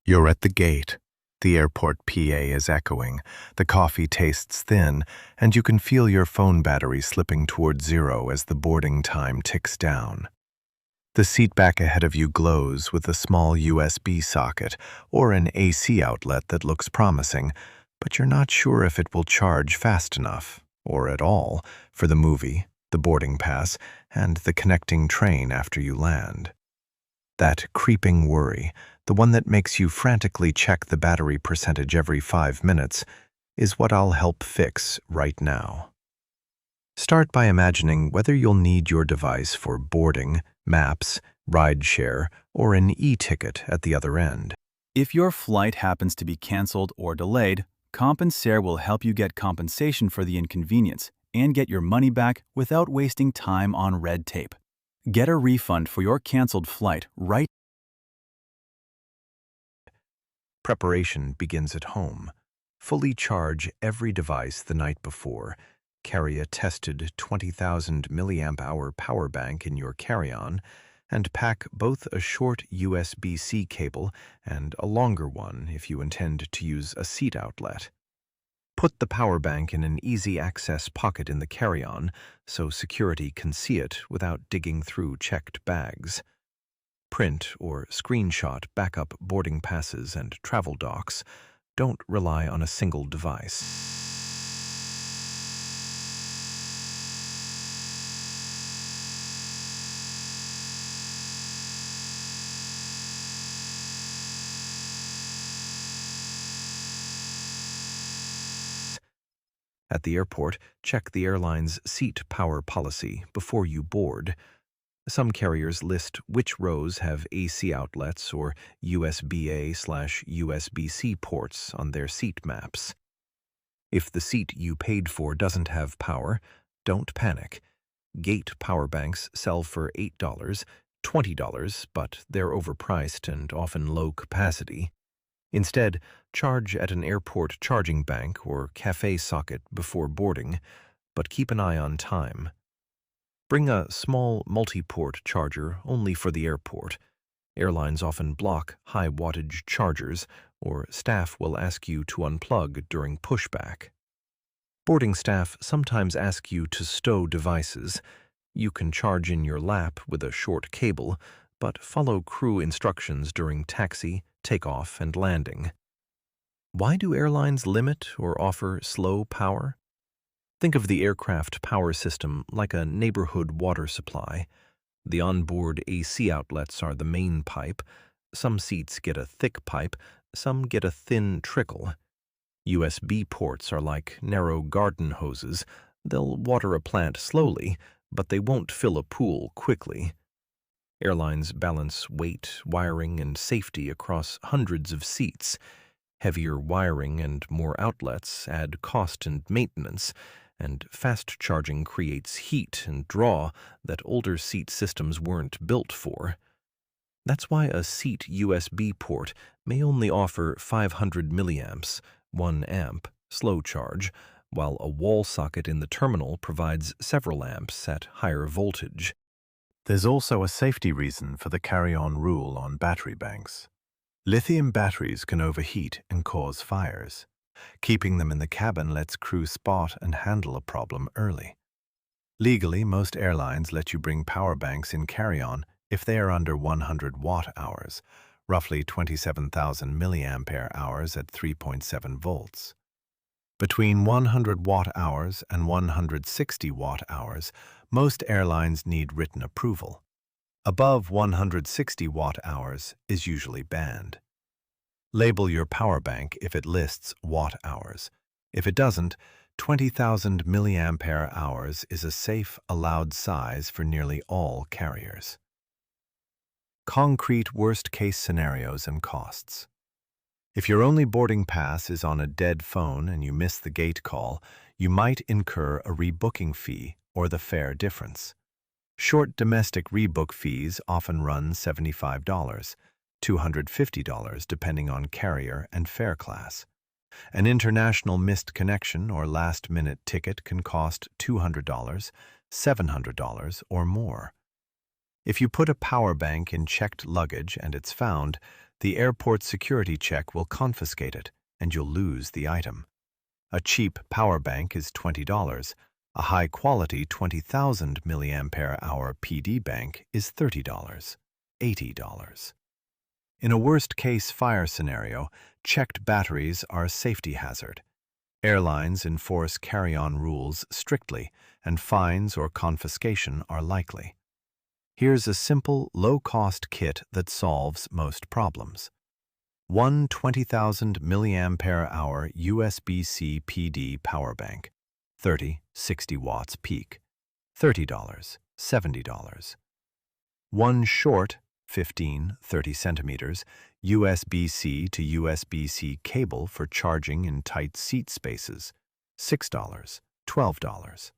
You're at the gate. The airport PA is echoing, the coffee tastes thin, and you can feel your phone battery slipping toward zero as the boarding time ticks down. The seat back ahead of you glows with a small USB socket or an AC outlet that looks promising, but you're not sure if it will charge fast enough, or at all, for the movie, the boarding pass, and the connecting train after you land. That creeping worry, the one that makes you frantically check the battery percentage every 5 minutes, is what I'll help fix right now. Start by imagining whether you'll need your device for boarding, maps, rideshare, or an e-ticket at the other end. If your flight happens to be canceled or delayed, Compensair will help you get compensation for the inconvenience and get your money back without wasting time on red tape. Get a refund for your canceled flight right. Preparation begins at home. Fully charge every device the night before. Carry a tested 20,000 milliamp-hour power bank in your carry-on, and pack both a short USB-C cable and a longer one if you intend to use a seat outlet. Put the power bank in an easy-access pocket in the carry-on so security can see it without digging through checked bags. Print or screenshot backup boarding passes and travel docs. Don't rely on a single device. At the airport, check the airline's seat power policy before you board. Some carriers list which rows have AC outlets or USB-A/USB-C ports on their seat maps. If the seat you paid for doesn't have power, don't panic. Gate power banks sell for $8, $20, but they're overpriced and often low capacity. Instead, charge at an airport charging bank or cafe socket before boarding, but keep an eye on time. Bring a small multi-port charger only for the airport. Airlines often block high-wattage chargers, or staff will ask you to unplug during pushback. Boarding staff sometimes ask you to stow devices. You can charge in your lap with a short cable, but follow crew instructions during taxi, takeoff, and landing. Why do airlines limit or offer slow power? Think of the aircraft power system like a neighborhood water supply. The onboard AC outlets are the main pipe. Some seats get a thick pipe, some get a thin trickle. USB ports are like narrow garden hoses. They'll water a plant slowly, but they won't fill a pool quickly. Airlines balance weight, wiring, and safety across hundreds of seats. Heavier wiring and more outlets add cost and maintenance, and fast charging creates heat and draw that older seat systems weren't built for. That's why a seat USB port may only offer 500 milliamps, 1 amp, slow charge, while a wall socket in the terminal provides several amps at higher voltage. There's also a safety reason for the carry-on rule on battery banks. Lithium batteries can overheat and cause fires. Keeping them in the cabin lets crew spot and handle a problem early. Legally, most airlines let you bring power banks in carry-on if they are under 100 watt-hours, roughly 27,000 milliampere-hours at 3.7 volts. Between 100 watt-hours and 160 watt-hours, most airlines need written approval. Above 160 watt-hours is usually banned. Label your power bank if it lists watt-hours. If it doesn't, 20,000 milliampere-hours is a safe, allowed size for nearly all carriers. Concrete worst-case scenarios and costs. If your only boarding pass is on a dead phone and you miss the gate call, you might incur a rebooking fee or the fare difference. Short domestic rebook fees often run $75, $250 depending on carrier and fare class. An international missed connection or last-minute ticket can cost $200, $700, or more. If you put a power bank in checked luggage and it's found, the airport security check will confiscate it, and you'll lose the item. A cheap power bank is $20. A high-quality 20,000 mAh PD bank is $30, $80. In a worst-case fire scenario, checked batteries are a safety hazard. Airlines enforce carry-on rules strictly, and fines or confiscation are likely. Here's a simple, low-cost kit that solves most problems. One 20,000 mAh USB-C PD power bank, 30-60 watts peak, $30, $70. One short, 15-30 centimeters, USB-C to USB-C cable for charging in tight seat spaces, $6, $12.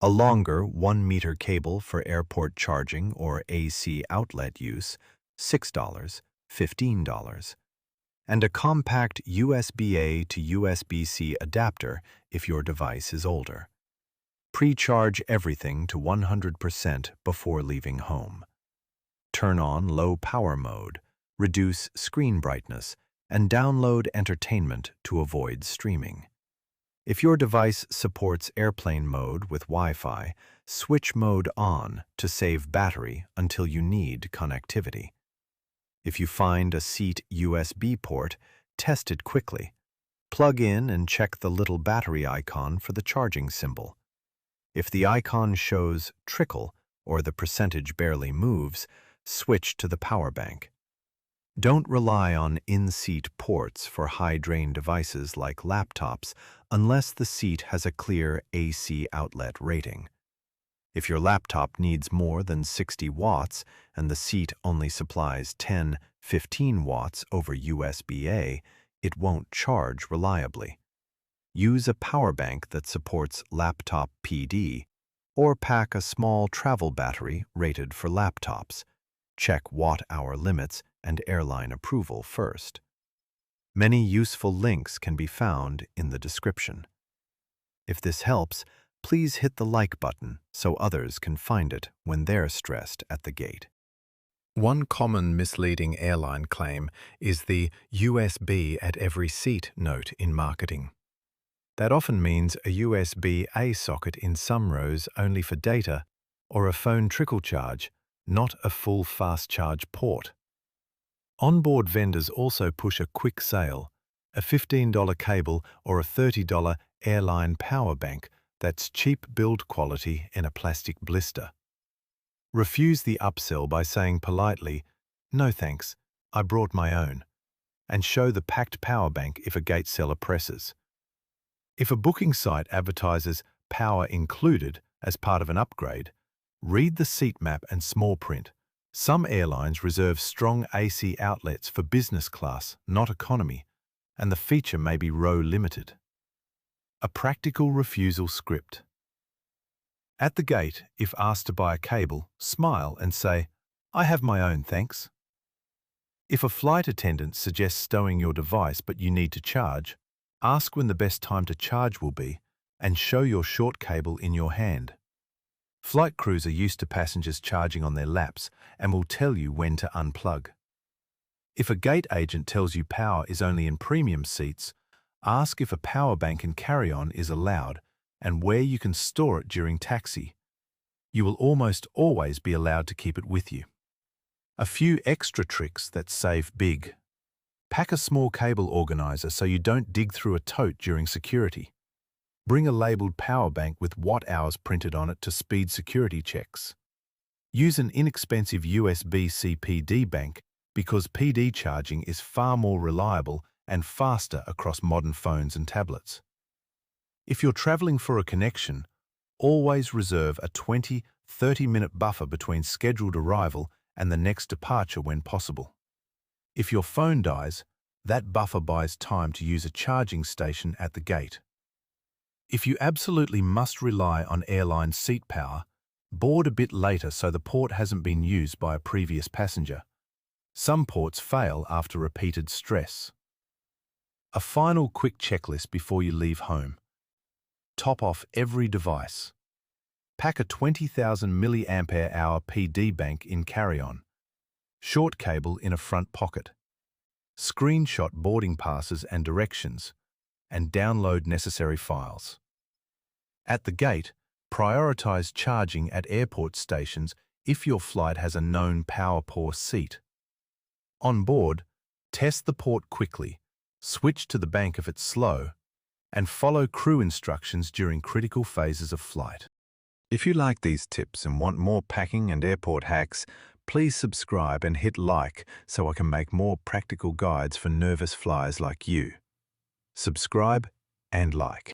A longer 1-meter cable for airport charging or AC outlet use, $6, $15. And a compact USB-A to USB-C adapter if your device is older. Pre-charge everything to 100% before leaving home. Turn on low power mode, reduce screen brightness, and download entertainment to avoid streaming. If your device supports airplane mode with Wi-Fi, switch mode on to save battery until you need connectivity. If you find a seat USB port, test it quickly. Plug in and check the little battery icon for the charging symbol. If the icon shows trickle or the percentage barely moves, switch to the power bank. Don't rely on in-seat ports for high-drain devices like laptops unless the seat has a clear AC outlet rating. If your laptop needs more than 60 watts and the seat only supplies 10-15 watts over USB-A, it won't charge reliably. Use a power bank that supports laptop PD, or pack a small travel battery rated for laptops. Check watt-hour limits and airline approval first. Many useful links can be found in the description. If this helps, please hit the like button so others can find it when they're stressed at the gate. One common misleading airline claim is the USB at every seat note in marketing. That often means a USB-A socket in some rows only for data, or a phone trickle charge, not a full fast charge port. Onboard vendors also push a quick sale, a $15 cable or a $30 airline power bank that's cheap build quality in a plastic blister. Refuse the upsell by saying politely, "No thanks, I brought my own," and show the packed power bank if a gate seller presses. If a booking site advertises power included as part of an upgrade, read the seat map and small print. Some airlines reserve strong AC outlets for business class, not economy, and the feature may be row limited. A practical refusal script. At the gate, if asked to buy a cable, smile and say, "I have my own, thanks." If a flight attendant suggests stowing your device but you need to charge, ask when the best time to charge will be and show your short cable in your hand. Flight crews are used to passengers charging on their laps and will tell you when to unplug. If a gate agent tells you power is only in premium seats, ask if a power bank and carry-on is allowed and where you can store it during taxi. You will almost always be allowed to keep it with you. A few extra tricks that save big. Pack a small cable organizer so you don't dig through a tote during security. Bring a labeled power bank with watt hours printed on it to speed security checks. Use an inexpensive USB-C PD bank because PD charging is far more reliable and faster across modern phones and tablets. If you're traveling for a connection, always reserve a 20-30-minute buffer between scheduled arrival and the next departure when possible. If your phone dies, that buffer buys time to use a charging station at the gate. If you absolutely must rely on airline seat power, board a bit later so the port hasn't been used by a previous passenger. Some ports fail after repeated stress. A final quick checklist before you leave home. Top off every device. Pack a 20,000 mAh PD bank in carry-on. Short cable in a front pocket. Screenshot boarding passes and directions, and download necessary files. At the gate, prioritize charging at airport stations if your flight has a known power-poor seat. On board, test the port quickly, switch to the bank if it's slow, and follow crew instructions during critical phases of flight. If you like these tips and want more packing and airport hacks, please subscribe and hit like so I can make more practical guides for nervous flyers like you. Subscribe and like.